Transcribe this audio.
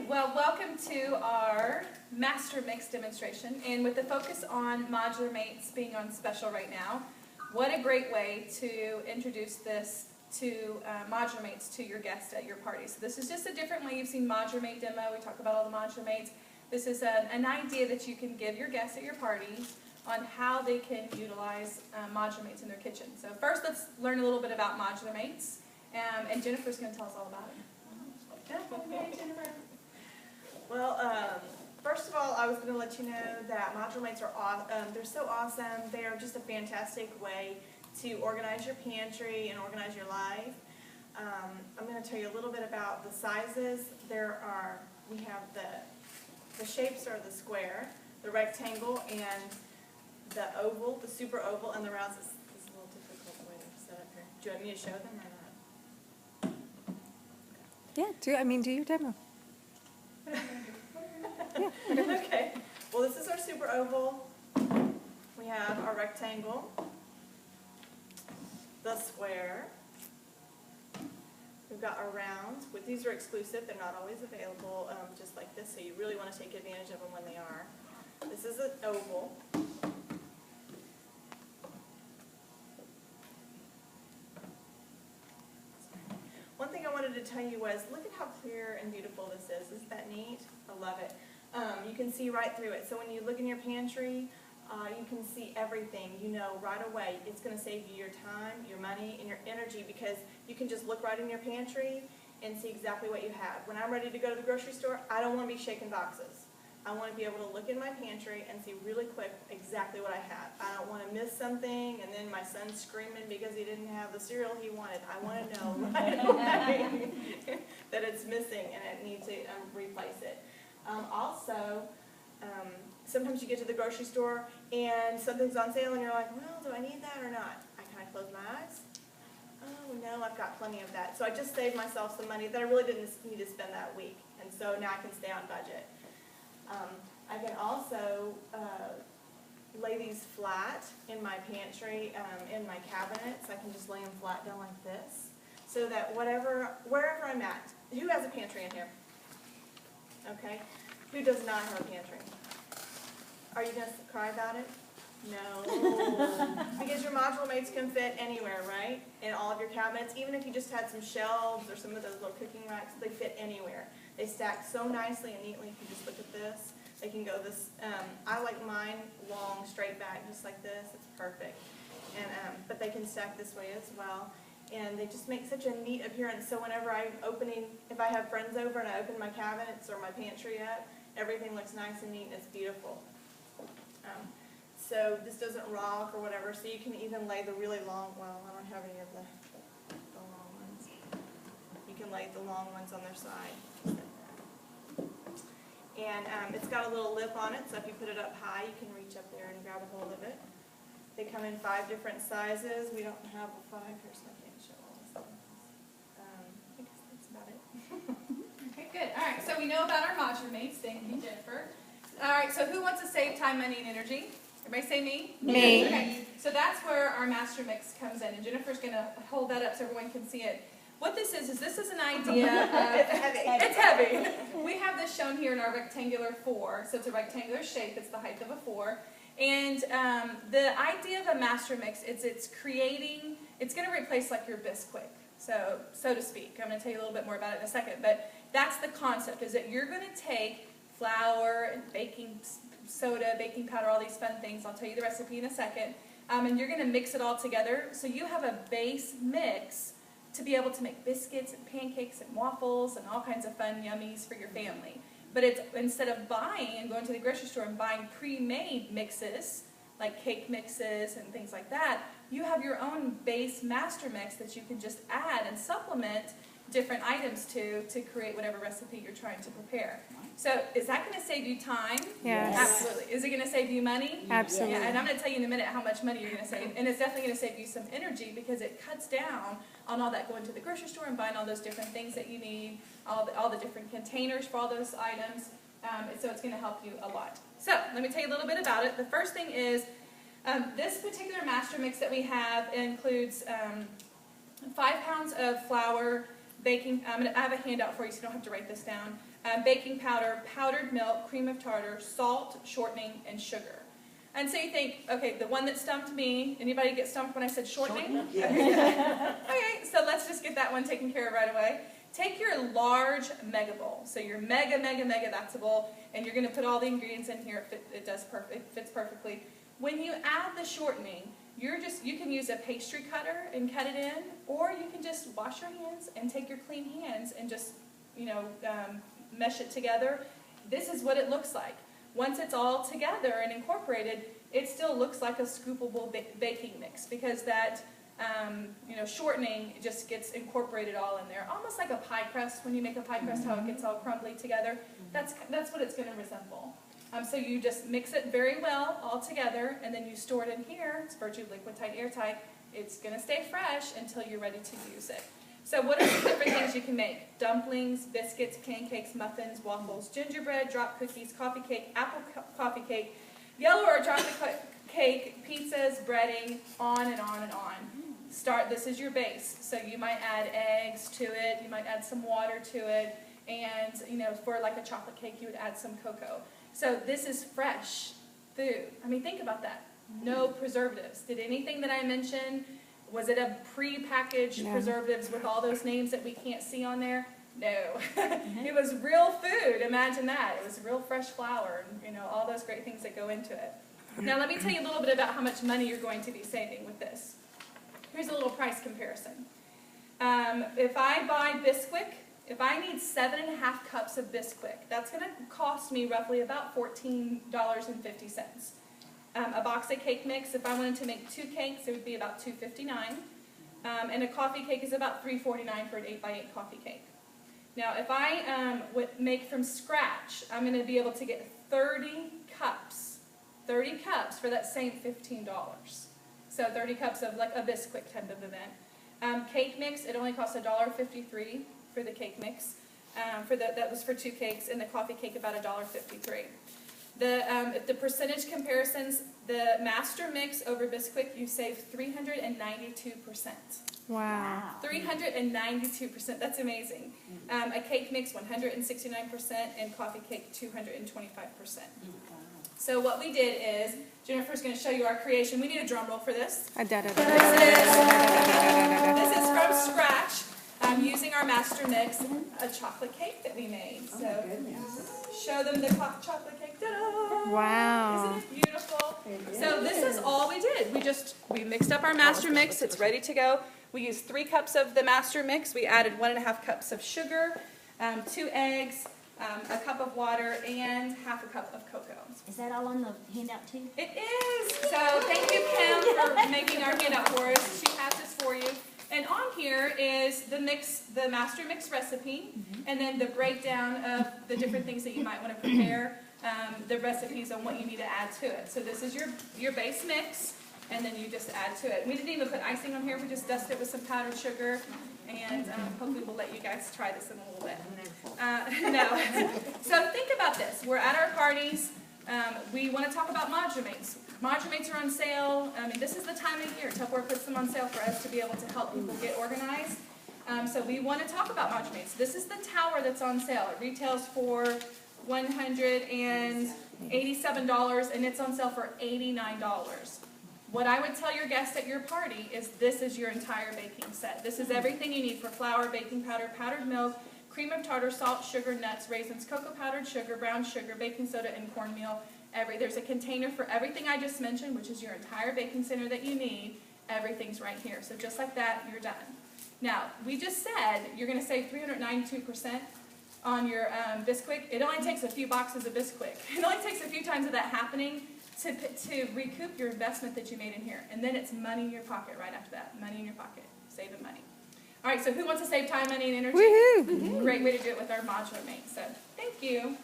Well, welcome to our MasterMix demonstration, and with the focus on modular mates being on special right now, what a great way to introduce this to modular mates to your guests at your party. So this is just a different way. You've seen modular mate demo. We talk about all the modular mates. This is an idea that you can give your guests at your parties on how they can utilize modular mates in their kitchen. So first, let's learn a little bit about modular mates, and Jennifer's going to tell us all about it. Well, first of all, I was going to let you know that modular mates are they're so awesome. They are just a fantastic way to organize your pantry and organize your life. I'm going to tell you a little bit about the sizes. We have the shapes are the square, the rectangle, and the oval, the super oval, and the round. This is a little difficult way to set up here. Do you want me to show them or not? Yeah, do your demo. Yeah, okay. Well, this is our super oval. We have our rectangle, the square. We've got our round. These are exclusive. They're not always available just like this, so you really want to take advantage of them when they are. This is an oval. One thing I wanted to tell you was, look at how clear and beautiful this is. Isn't that neat? I love it. You can see right through it. So when you look in your pantry, you can see everything. You know right away it's going to save you your time, your money, and your energy, because you can just look right in your pantry and see exactly what you have. When I'm ready to go to the grocery store, I don't want to be shaking boxes. I want to be able to look in my pantry and see really quick exactly what I have. I don't want to miss something and then my son's screaming because he didn't have the cereal he wanted. I want to know right away that it's missing and I need to replace it. Also, sometimes you get to the grocery store and something's on sale and you're like, well, do I need that or not? I kind of close my eyes. Oh, no, I've got plenty of that. So I just saved myself some money that I really didn't need to spend that week. And so now I can stay on budget. I can also lay these flat in my pantry, in my cabinets. I can just lay them flat down like this, so that wherever I'm at. Who has a pantry in here? Okay. Who does not have a pantry? Are you going to cry about it? No. Because your modular mates can fit anywhere, right? In all of your cabinets. Even if you just had some shelves or some of those little cooking racks, they fit anywhere. They stack so nicely and neatly. If you just look at this, they can go this. I like mine long, straight back, just like this. It's perfect. And but they can stack this way as well. And they just make such a neat appearance. So whenever if I have friends over and I open my cabinets or my pantry up, everything looks nice and neat and it's beautiful. So this doesn't rock or whatever, so you can even lay the really long, well, I don't have any of the long ones. You can lay the long ones on their side. And it's got a little lip on it, so if you put it up high, you can reach up there and grab a hold of it. They come in 5 different sizes. We don't have a 5 here, so I can't show all this. I guess that's about it. Okay, good. All right, so we know about our modular mates. Thank you, Jennifer. All right, so who wants to save time, money, and energy? Everybody say me? Me. Okay, so that's where our MasterMix comes in, and Jennifer's going to hold that up so everyone can see it. What this is an idea of, it's heavy. We have this shown here in our rectangular 4, so it's a rectangular shape, it's the height of a 4. And the idea of a MasterMix is it's going to replace like your Bisquick, so to speak. I'm going to tell you a little bit more about it in a second, but that's the concept, is that you're going to take flour and baking soda, baking powder, all these fun things. I'll tell you the recipe in a second. And you're going to mix it all together so you have a base mix to be able to make biscuits and pancakes and waffles and all kinds of fun yummies for your family. But it's instead of buying and going to the grocery store and buying pre-made mixes, like cake mixes and things like that, you have your own base master mix that you can just add and supplement different items to create whatever recipe you're trying to prepare. So is that going to save you time? Yes. Absolutely. Is it going to save you money? Absolutely. Yeah, and I'm going to tell you in a minute how much money you're going to save. And it's definitely going to save you some energy because it cuts down on all that going to the grocery store and buying all those different things that you need, all the different containers for all those items. So it's going to help you a lot. So let me tell you a little bit about it. The first thing is this particular master mix that we have includes 5 pounds of flour, I have a handout for you so you don't have to write this down. Baking powder, powdered milk, cream of tartar, salt, shortening, and sugar. And so you think, okay, the one that stumped me, anybody get stumped when I said shortening? Yeah. Okay, so let's just get that one taken care of right away. Take your large mega bowl, so your mega, that's a bowl, and you're going to put all the ingredients in here. It fits perfectly. When you add the shortening, you can use a pastry cutter and cut it in, or you can just wash your hands and take your clean hands and just, mesh it together. This is what it looks like. Once it's all together and incorporated, it still looks like a scoopable baking mix because that, shortening just gets incorporated all in there. Almost like a pie crust, when you make a pie crust, how it gets all crumbly together. That's what it's going to resemble. So you just mix it very well all together, and then you store it in here. It's virtually liquid tight, airtight. It's going to stay fresh until you're ready to use it. So what are some different things you can make? Dumplings, biscuits, pancakes, muffins, waffles, gingerbread, drop cookies, coffee cake, apple coffee cake, yellow or chocolate cake, pizzas, breading, on and on and on. This is your base. So you might add eggs to it, you might add some water to it, and for like a chocolate cake you would add some cocoa. So this is fresh food. I mean, think about that. No preservatives. Did anything that I mentioned, was it a pre-packaged preservatives with all those names that we can't see on there? No. It was real food. Imagine that. It was real fresh flour and all those great things that go into it. Now let me tell you a little bit about how much money you're going to be saving with this. Here's a little price comparison. If I buy Bisquick, if I need 7.5 cups of Bisquick, that's going to cost me roughly about $14.50. A box of cake mix, if I wanted to make 2 cakes, it would be about $2.59. And a coffee cake is about $3.49 for an 8x8 coffee cake. Now, if I would make from scratch, I'm going to be able to get 30 cups for that same $15. So 30 cups of like a Bisquick type of event. Cake mix, it only costs $1.53 for the cake mix. That was for 2 cakes, and the coffee cake about $1.53. The percentage comparisons, the MasterMix over Bisquick, you save 392%. Wow. 392%. That's amazing. A cake mix, 169%, and coffee cake, 225%. So what we did is, Jennifer's going to show you our creation. We need a drum roll for this. This is from scratch. Using our MasterMix, a chocolate cake that we made. So show them the chocolate cake. Ta-da! Wow. Isn't it beautiful? So this is all we did. We mixed up our MasterMix. It's ready to go. We used 3 cups of the MasterMix. We added 1.5 cups of sugar, 2 eggs, a cup of water, and half a cup of cocoa. Is that all on the handout too? It is. So thank you, Kim, for making our handout for us. She has this for you. And on here is the MasterMix recipe, and then the breakdown of the different things that you might want to prepare, the recipes on what you need to add to it. So this is your base mix, and then you just add to it. We didn't even put icing on here. We just dusted it with some powdered sugar, and hopefully we'll let you guys try this in a little bit. No. So think about this. We're at our parties. We want to talk about MasterMix. MasterMix are on sale. I mean, this is the time of year. Tupperware puts them on sale for us to be able to help people get organized. So we want to talk about MasterMix. This is the tower that's on sale. It retails for $187, and it's on sale for $89. What I would tell your guests at your party is this is your entire baking set. This is everything you need for flour, baking powder, powdered milk, cream of tartar, salt, sugar, nuts, raisins, cocoa powdered sugar, brown sugar, baking soda, and cornmeal. There's a container for everything I just mentioned, which is your entire baking center that you need. Everything's right here. So just like that, you're done. Now, we just said you're going to save 392% on your Bisquick. It only takes a few boxes of Bisquick. It only takes a few times of that happening to recoup your investment that you made in here. And then it's money in your pocket right after that. Money in your pocket. Saving money. All right, so who wants to save time, money, and energy? Woohoo! Great way to do it with our MasterMix. So thank you.